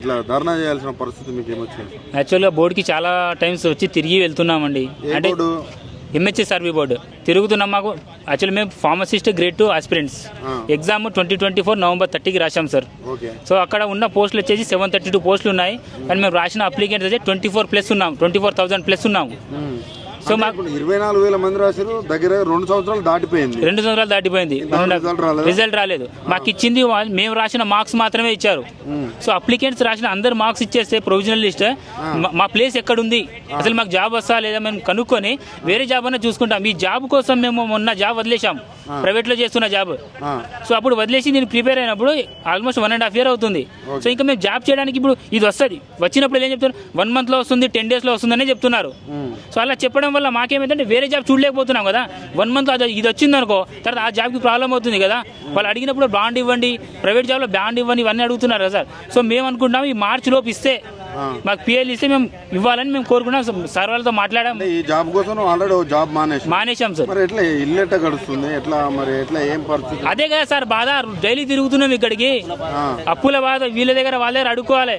ఇట్లా ధర్నా చేయాల్సిన పరిస్థితి మీకు ఏమొచ్చింది? యాక్చువల్గా బోర్డుకి చాలా టైమ్స్ వచ్చి తిరిగి వెళ్తున్నామండి. అంటే ఎంహెచ్ఎస్ఆర్బి బోర్డు తిరుగుతున్నాం. మాకు యాక్చువల్లీ మేము pharmacist grade 2 aspirants exam 2024 November 30కి రాశాం సార్. సో అక్కడ ఉన్న పోస్టులు వచ్చేసి 732 పోస్టులు ఉన్నాయి. కానీ మేము రాసిన అప్లికెంట్స్ అయితే 24+ ఉన్నాం, 24,000 ప్లస్ ఉన్నాము. సో మాకు 24,000 మంది రాశారు. దగ్గర 2 సంవత్సరాలు దాటిపోయింది. 2 సంవత్సరాలు దాటిపోయింది. రిజల్ట్ రాలేదు. మాకు ఇచ్చింది మేము రాసిన మార్క్స్ మాత్రమే ఇచ్చారు. సో అప్లికెంట్స్ రాసిన అందరు మార్క్స్ ఇచ్చేస్తే ప్రొవిజనల్ లిస్ట్ మా ప్లేస్ ఎక్కడుంది, అసలు మాకు జాబ్ వస్తా లేదా మేము కనుక్కొని వేరే జాబ్ అన్నా చూసుకుంటాం. ఈ జాబ్ కోసం మేము మొన్న జాబ్ వదిలేసాం, ప్రైవేట్లో చేస్తున్న జాబ్. సో అప్పుడు వదిలేసి నేను ప్రిపేర్ అయినప్పుడు ఆల్మోస్ట్ 1.5 year అవుతుంది. సో ఇంకా మేము జాబ్ చేయడానికి ఇప్పుడు ఇది వస్తుంది. వచ్చినప్పుడు ఏం చెప్తున్నారు, 1 monthలో వస్తుంది, 10 daysలో వస్తుందనే చెప్తున్నారు. సో అలా చెప్పడం వల్ల మాకేమైందంటే వేరే జాబ్ చూడలేకపోతున్నాం కదా. 1 month ఇది వచ్చింది అనుకో, తర్వాత ఆ జాబ్కి ప్రాబ్లం అవుతుంది కదా. వాళ్ళు అడిగినప్పుడు బాండ్ ఇవ్వండి, ప్రైవేట్ జాబ్లో బాండ్ ఇవ్వండి, ఇవన్నీ అడుగుతున్నారు కదా సార్. సో మేము అనుకుంటాం ఈ మార్చి లోపు ఇస్తే మాకు పిఎల్ ఇస్తే మేము ఇవ్వాలని మేము కోరుకున్నాం. సార్ వాళ్ళతో మాట్లాడాం. ఈ జాబ్ కోసం ఆల్రెడీ జాబ్ మానేశాం సార్. మరి ఎట్లా ఇల్లు ఎట్లా గడుస్తుంది, ఎట్లా మరి ఎట్లా ఏం పరిస్థితి? అదే కదా సార్ బాధ. డైలీ తిరుగుతున్నాం ఇక్కడికి, అప్పుల బాధ వీళ్ళ దగ్గర వాళ్ళ దగ్గర అడుక్కోవాలి.